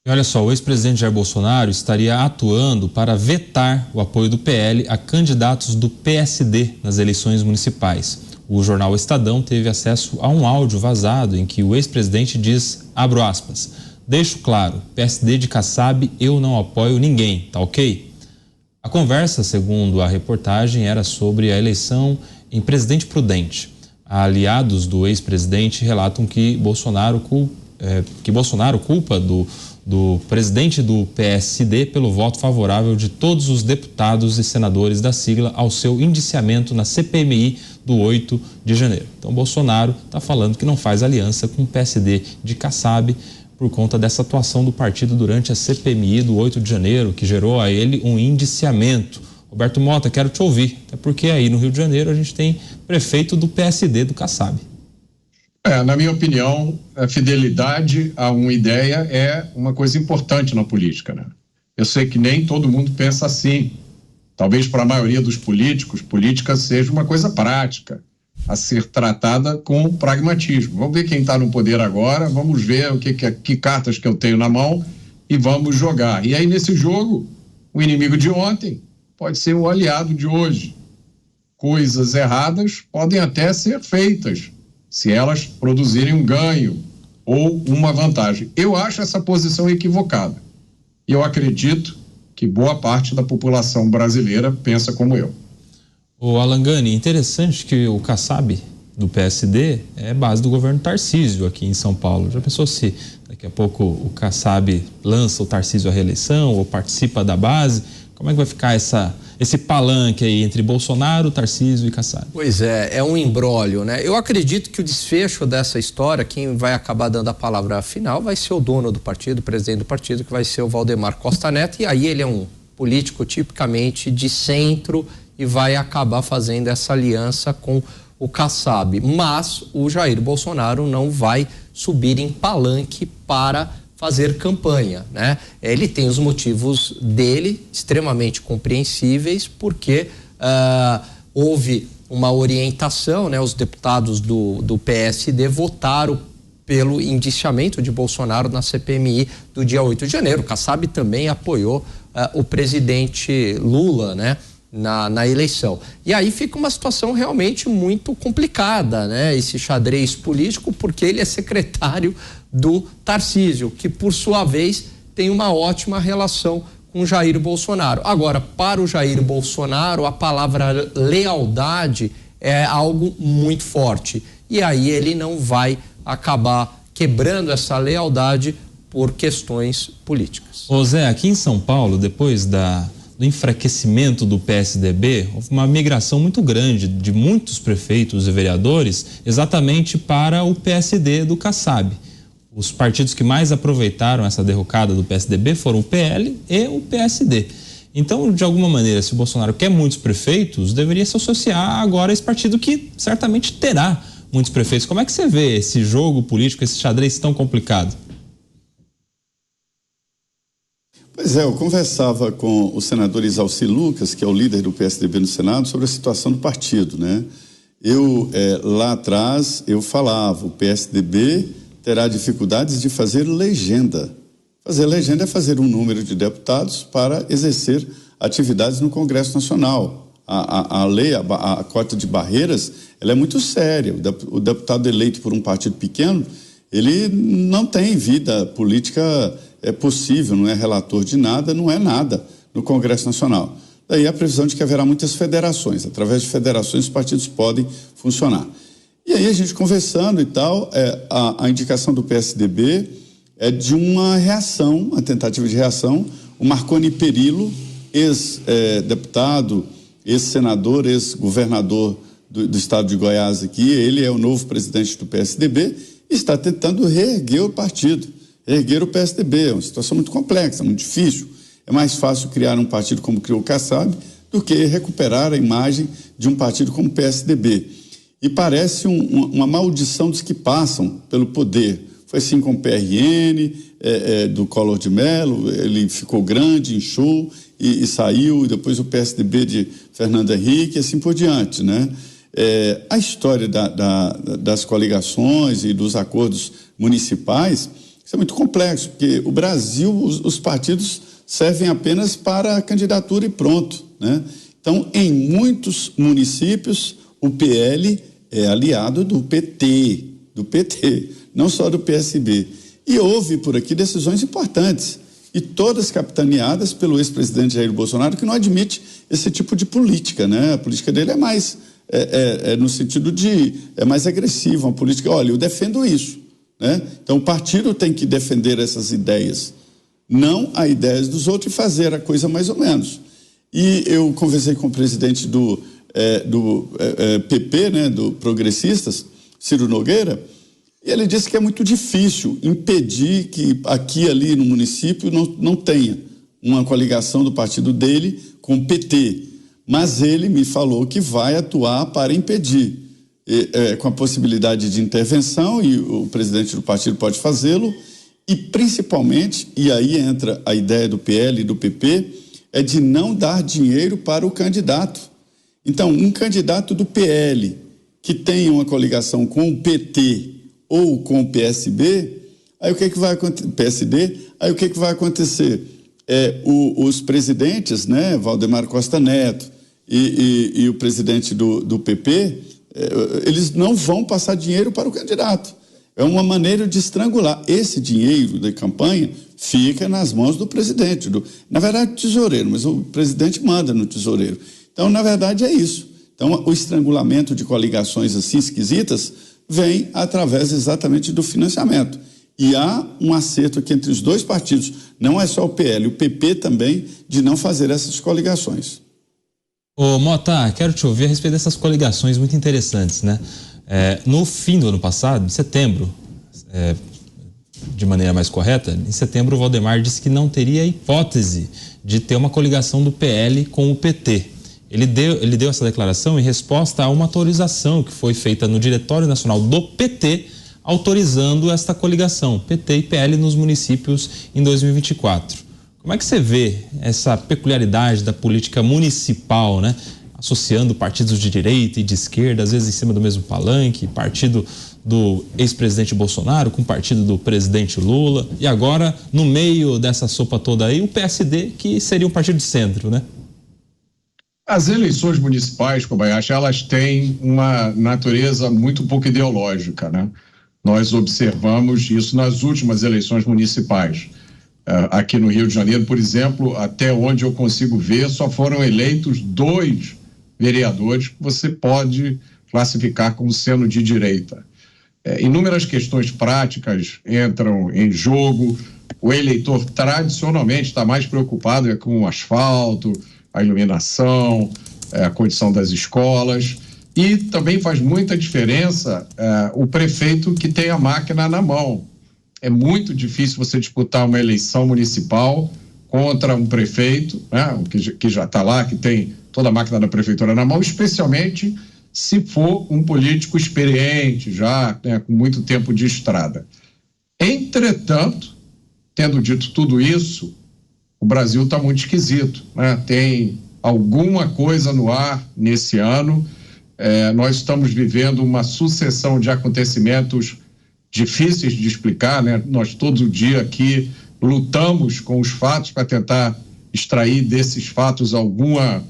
E olha só, o ex-presidente Jair Bolsonaro estaria atuando para vetar o apoio do PL a candidatos do PSD nas eleições municipais. O jornal Estadão teve acesso a um áudio vazado em que o ex-presidente diz, abro aspas, deixo claro, PSD de Kassab eu não apoio ninguém, tá ok? A conversa, segundo a reportagem, era sobre a eleição em Presidente Prudente. Aliados do ex-presidente relatam que Bolsonaro culpa do presidente do PSD pelo voto favorável de todos os deputados e senadores da sigla ao seu indiciamento na CPMI do 8 de janeiro. Então, Bolsonaro está falando que não faz aliança com o PSD de Kassab por conta dessa atuação do partido durante a CPMI do 8 de janeiro, que gerou a ele um indiciamento. Roberto Mota, quero te ouvir, até porque aí no Rio de Janeiro a gente tem prefeito do PSD do Kassab. Na minha opinião, a fidelidade a uma ideia é uma coisa importante na política, né? Eu sei que nem todo mundo pensa assim. Talvez para a maioria dos políticos, política seja uma coisa prática, a ser tratada com pragmatismo. Vamos ver quem está no poder agora, vamos ver que cartas que eu tenho na mão e vamos jogar. E aí, nesse jogo, o inimigo de ontem pode ser o aliado de hoje. Coisas erradas podem até ser feitas, se elas produzirem um ganho ou uma vantagem. Eu acho essa posição equivocada. E eu acredito que boa parte da população brasileira pensa como eu. O Alangani, interessante que o Kassab do PSD é base do governo Tarcísio aqui em São Paulo. Já pensou se daqui a pouco o Kassab lança o Tarcísio à reeleição ou participa da base? Como é que vai ficar esse palanque aí entre Bolsonaro, Tarcísio e Kassab? Pois é um imbróglio, né? Eu acredito que o desfecho dessa história, quem vai acabar dando a palavra final vai ser o dono do partido, o presidente do partido, que vai ser o Valdemar Costa Neto, e aí ele é um político tipicamente de centro e vai acabar fazendo essa aliança com o Kassab. Mas o Jair Bolsonaro não vai subir em palanque para fazer campanha, né? Ele tem os motivos dele, extremamente compreensíveis, porque houve uma orientação, né? Os deputados do PSD votaram pelo indiciamento de Bolsonaro na CPMI do dia 8 de janeiro. O Kassab também apoiou o presidente Lula, né? Na eleição. E aí fica uma situação realmente muito complicada, né? Esse xadrez político, porque ele é secretário do Tarcísio, que por sua vez tem uma ótima relação com Jair Bolsonaro. Agora, para o Jair Bolsonaro, a palavra lealdade é algo muito forte. E aí ele não vai acabar quebrando essa lealdade por questões políticas. Ô Zé, aqui em São Paulo, depois do enfraquecimento do PSDB, houve uma migração muito grande de muitos prefeitos e vereadores exatamente para o PSD do Kassab. Os partidos que mais aproveitaram essa derrocada do PSDB foram o PL e o PSD. Então, de alguma maneira, se o Bolsonaro quer muitos prefeitos, deveria se associar agora a esse partido que certamente terá muitos prefeitos. Como é que você vê esse jogo político, esse xadrez tão complicado? Pois é, eu conversava com o senador Isalci Lucas, que é o líder do PSDB no Senado, sobre a situação do partido, né? Lá atrás, eu falava, o PSDB terá dificuldades de fazer legenda. Fazer legenda é fazer um número de deputados para exercer atividades no Congresso Nacional. A lei, a cota de barreiras, ela é muito séria. O deputado eleito por um partido pequeno, ele não tem vida política possível, não é relator de nada, não é nada no Congresso Nacional. Daí a previsão de que haverá muitas federações. Através de federações, os partidos podem funcionar. E aí a gente conversando e tal, a indicação do PSDB é de uma reação, uma tentativa de reação. O Marconi Perillo, ex-deputado, ex-senador, ex-governador do estado de Goiás aqui, ele é o novo presidente do PSDB e está tentando reerguer o partido, reerguer o PSDB. É uma situação muito complexa, muito difícil. É mais fácil criar um partido como criou o Kassab do que recuperar a imagem de um partido como o PSDB. E parece uma maldição dos que passam pelo poder. Foi assim com o PRN, do Collor de Mello, ele ficou grande, inchou e saiu, e depois o PSDB de Fernando Henrique e assim por diante, né? A história das coligações e dos acordos municipais, Isso é muito complexo, porque o Brasil, os partidos servem apenas para a candidatura e pronto, né? Então, em muitos municípios, o PL é aliado do PT, não só do PSB. E houve por aqui decisões importantes, e todas capitaneadas pelo ex-presidente Jair Bolsonaro, que não admite esse tipo de política, né? A política dele é mais, no sentido de, é mais agressiva, uma política, olha, eu defendo isso, né? Então o partido tem que defender essas ideias, não as ideias dos outros, e fazer a coisa mais ou menos. E eu conversei com o presidente do PP, né, do Progressistas, Ciro Nogueira, e ele disse que é muito difícil impedir que aqui e ali no município não tenha uma coligação do partido dele com o PT. Mas ele me falou que vai atuar para impedir, com a possibilidade de intervenção, e o presidente do partido pode fazê-lo, e principalmente, e aí entra a ideia do PL e do PP, é de não dar dinheiro para o candidato. Então, um candidato do PL que tenha uma coligação com o PT ou com o PSB, aí o que vai acontecer? PSD, aí o que vai acontecer? Os presidentes, né, Valdemar Costa Neto e o presidente do PP, eles não vão passar dinheiro para o candidato. É uma maneira de estrangular. Esse dinheiro da campanha fica nas mãos do presidente, na verdade, tesoureiro, mas o presidente manda no tesoureiro. Então, na verdade, é isso. Então, o estrangulamento de coligações assim esquisitas vem através exatamente do financiamento. E há um acerto aqui entre os dois partidos, não é só o PL, o PP também, de não fazer essas coligações. Ô Mota, quero te ouvir a respeito dessas coligações muito interessantes, né? No fim do ano passado, em setembro, de maneira mais correta, em setembro o Valdemar disse que não teria hipótese de ter uma coligação do PL com o PT. Ele deu essa declaração em resposta a uma autorização que foi feita no Diretório Nacional do PT, autorizando esta coligação, PT e PL, nos municípios em 2024. Como é que você vê essa peculiaridade da política municipal, né? Associando partidos de direita e de esquerda, às vezes em cima do mesmo palanque, partido do ex-presidente Bolsonaro com o partido do presidente Lula, e agora, no meio dessa sopa toda aí, o PSD, que seria um partido de centro, né? As eleições municipais, Kobayashi, elas têm uma natureza muito pouco ideológica, né? Nós observamos isso nas últimas eleições municipais. Aqui no Rio de Janeiro, por exemplo, até onde eu consigo ver, só foram eleitos 2 vereadores que você pode classificar como sendo de direita. Inúmeras questões práticas entram em jogo. O eleitor tradicionalmente está mais preocupado com o asfalto, a iluminação, a condição das escolas, e também faz muita diferença o prefeito que tem a máquina na mão. É muito difícil você disputar uma eleição municipal contra um prefeito, né, que já está lá, que tem toda a máquina da prefeitura na mão, especialmente se for um político experiente, já, né, com muito tempo de estrada. Entretanto, tendo dito tudo isso, o Brasil está muito esquisito, né? Tem alguma coisa no ar nesse ano. Nós estamos vivendo uma sucessão de acontecimentos difíceis de explicar, né? Nós todo dia aqui lutamos com os fatos para tentar extrair desses fatos alguma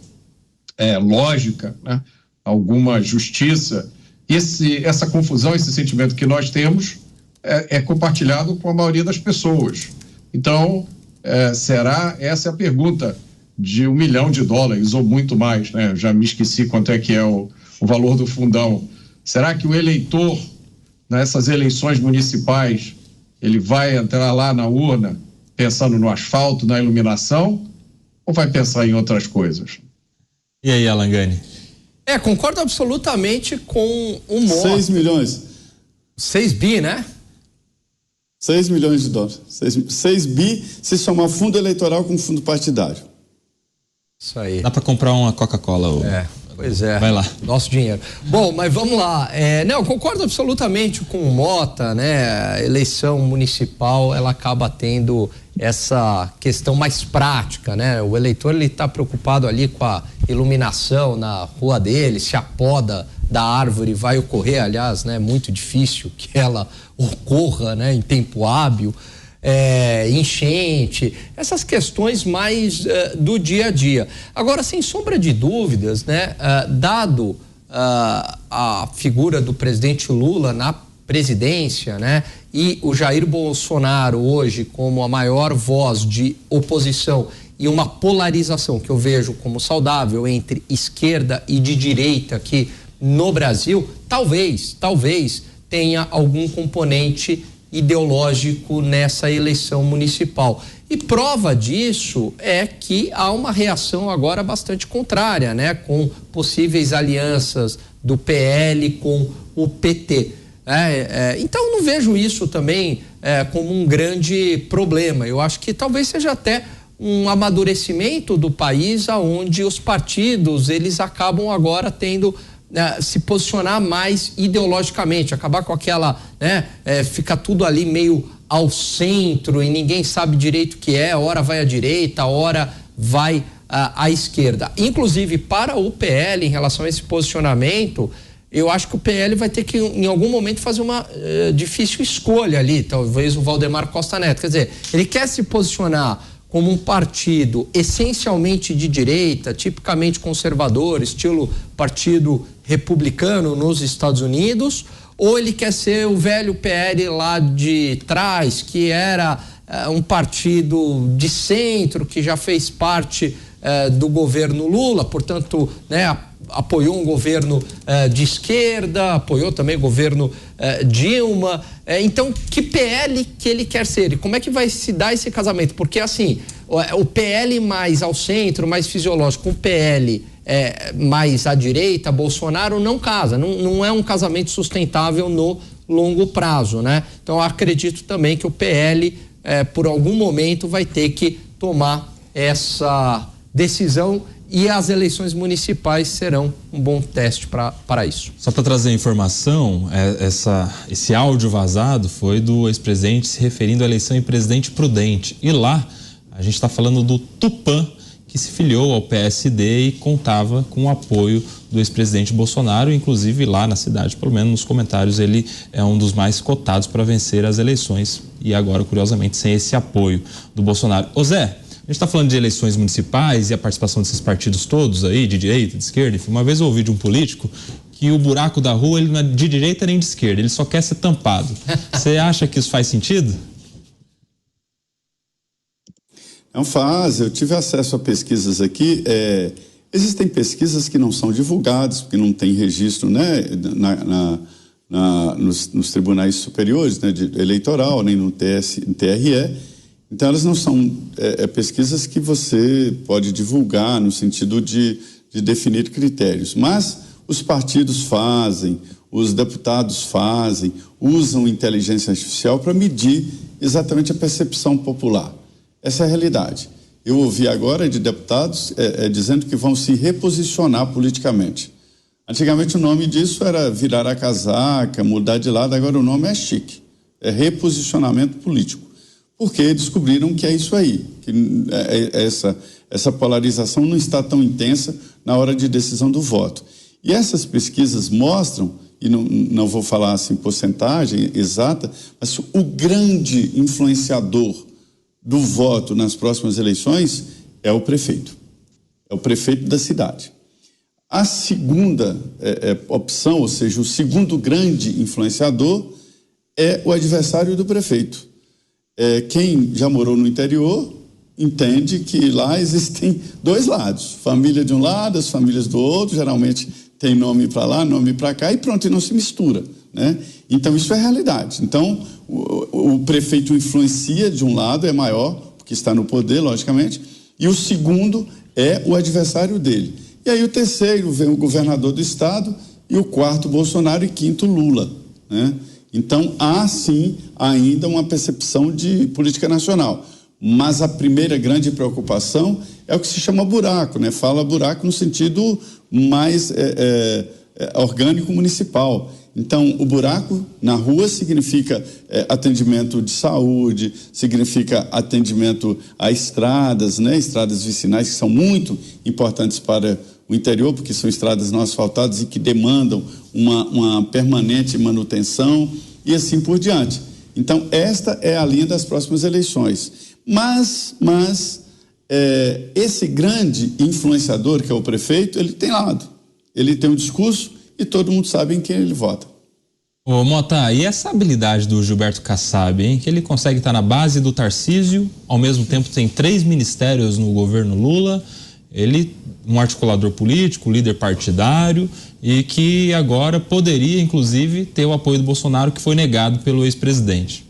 lógica, né? Alguma justiça. Essa confusão, esse sentimento que nós temos é compartilhado com a maioria das pessoas. Então, essa é a pergunta de $1 milhão ou muito mais, né? Já me esqueci quanto é que é o valor do fundão. Será que o eleitor, nessas eleições municipais, ele vai entrar lá na urna pensando no asfalto, na iluminação, ou vai pensar em outras coisas? E aí, Alangani? Concordo absolutamente com o Mota. 6 milhões. 6 bi, né? 6 milhões de dólares. 6 bi se somar fundo eleitoral com fundo partidário. Isso aí. Dá para comprar uma Coca-Cola. Pois é. Vai lá. Nosso dinheiro. Bom, mas vamos lá. Não, concordo absolutamente com o Mota, né? A eleição municipal, ela acaba tendo essa questão mais prática, né? O eleitor, ele está preocupado ali com a iluminação na rua dele, se a poda da árvore vai ocorrer, aliás, né, muito difícil que ela ocorra, né, em tempo hábil, enchente, essas questões mais do dia a dia. Agora, sem sombra de dúvidas, né, dado a figura do presidente Lula na presidência, né, e o Jair Bolsonaro hoje como a maior voz de oposição e uma polarização que eu vejo como saudável entre esquerda e de direita aqui no Brasil, talvez tenha algum componente ideológico nessa eleição municipal. E prova disso é que há uma reação agora bastante contrária, né, com possíveis alianças do PL com o PT. Então não vejo isso também como um grande problema. Eu acho que talvez seja até um amadurecimento do país, onde os partidos eles acabam agora tendo se posicionar mais ideologicamente, acabar com aquela, fica tudo ali meio ao centro e ninguém sabe direito o que hora vai à direita, hora vai à esquerda. Inclusive para o PL, em relação a esse posicionamento, eu acho que o PL vai ter que em algum momento fazer uma difícil escolha ali, talvez o Valdemar Costa Neto, quer dizer, ele quer se posicionar como um partido essencialmente de direita, tipicamente conservador, estilo partido republicano nos Estados Unidos, ou ele quer ser o velho PL lá de trás, que era um partido de centro, que já fez parte do governo Lula, portanto, apoiou um governo de esquerda, apoiou também o governo Dilma. Então, que PL que ele quer ser? E como é que vai se dar esse casamento? Porque, assim, o PL mais ao centro, mais fisiológico, o PL mais à direita, Bolsonaro, não casa. Não é um casamento sustentável no longo prazo, né? Então, eu acredito também que o PL, por algum momento, vai ter que tomar essa decisão, e as eleições municipais serão um bom teste para isso. Só para trazer informação, esse áudio vazado foi do ex-presidente se referindo à eleição em Presidente Prudente. E lá a gente está falando do Tupã, que se filiou ao PSD e contava com o apoio do ex-presidente Bolsonaro. Inclusive lá na cidade, pelo menos nos comentários, ele é um dos mais cotados para vencer as eleições. E agora, curiosamente, sem esse apoio do Bolsonaro. Ô Zé, a gente está falando de eleições municipais e a participação desses partidos todos aí, de direita, de esquerda. Enfim, uma vez eu ouvi de um político que o buraco da rua ele não é de direita nem de esquerda, ele só quer ser tampado. Você acha que isso faz sentido? Não faz. Eu tive acesso a pesquisas aqui. Existem pesquisas que não são divulgadas, porque não tem registro, né, nos tribunais superiores, né, eleitoral, nem no TRE. Então, elas não são pesquisas que você pode divulgar no sentido de definir critérios. Mas os partidos fazem, os deputados fazem, usam inteligência artificial para medir exatamente a percepção popular. Essa é a realidade. Eu ouvi agora de deputados dizendo que vão se reposicionar politicamente. Antigamente o nome disso era virar a casaca, mudar de lado, agora o nome é chique. É reposicionamento político. Porque descobriram que é isso aí, que essa polarização não está tão intensa na hora de decisão do voto. E essas pesquisas mostram, e não vou falar assim porcentagem exata, mas o grande influenciador do voto nas próximas eleições é o prefeito. É o prefeito da cidade. A segunda opção, ou seja, o segundo grande influenciador é o adversário do prefeito. Quem já morou no interior entende que lá existem dois lados, família de um lado, as famílias do outro, geralmente tem nome para lá, nome para cá e pronto, e não se mistura, né? Então isso é realidade. Então o prefeito influencia de um lado, é maior, porque está no poder, logicamente, e o segundo é o adversário dele. E aí o terceiro vem o governador do estado e o quarto Bolsonaro e quinto Lula, né? Então, há sim ainda uma percepção de política nacional. Mas a primeira grande preocupação é o que se chama buraco, né? Fala buraco no sentido mais orgânico municipal. Então, o buraco na rua significa atendimento de saúde, significa atendimento a estradas, né? Estradas vicinais que são muito importantes para o interior, porque são estradas não asfaltadas e que demandam uma permanente manutenção e assim por diante. Então, esta é a linha das próximas eleições. Mas esse grande influenciador, que é o prefeito, ele tem lado. Ele tem um discurso e todo mundo sabe em quem ele vota. Ô Mota, e essa habilidade do Gilberto Kassab, hein? Que ele consegue estar na base do Tarcísio, ao mesmo tempo tem 3 ministérios no governo Lula, ele um articulador político, líder partidário, e que agora poderia, inclusive, ter o apoio do Bolsonaro, que foi negado pelo ex-presidente.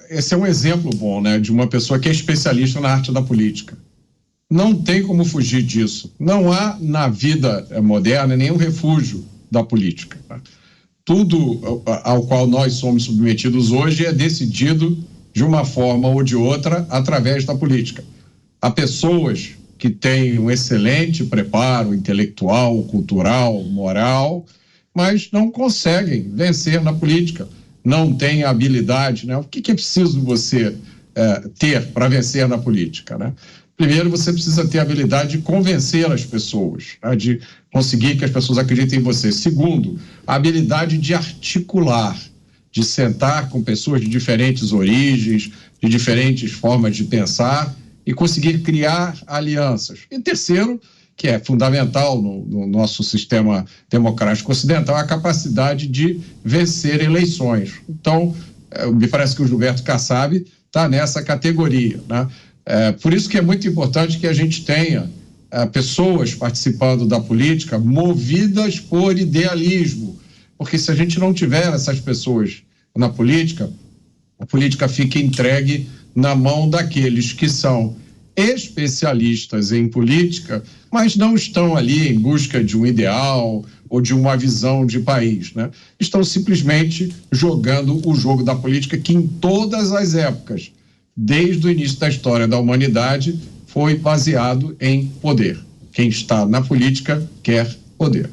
Esse é um exemplo bom, né, de uma pessoa que é especialista na arte da política. Não tem como fugir disso. Não há na vida moderna nenhum refúgio da política. Tudo ao qual nós somos submetidos hoje é decidido de uma forma ou de outra através da política. Há pessoas que têm um excelente preparo intelectual, cultural, moral, mas não conseguem vencer na política, não têm habilidade, né? O que é preciso você ter para vencer na política, né? Primeiro, você precisa ter a habilidade de convencer as pessoas, né? De conseguir que as pessoas acreditem em você. Segundo, a habilidade de articular, de sentar com pessoas de diferentes origens, de diferentes formas de pensar e conseguir criar alianças. E terceiro, que é fundamental no nosso sistema democrático ocidental, a capacidade de vencer eleições. Então, me parece que o Gilberto Kassab está nessa categoria, né? Por isso que é muito importante que a gente tenha pessoas participando da política movidas por idealismo, porque se a gente não tiver essas pessoas na política, a política fica entregue na mão daqueles que são especialistas em política, mas não estão ali em busca de um ideal ou de uma visão de país, né? Estão simplesmente jogando o jogo da política que em todas as épocas, desde o início da história da humanidade, foi baseado em poder. Quem está na política quer poder.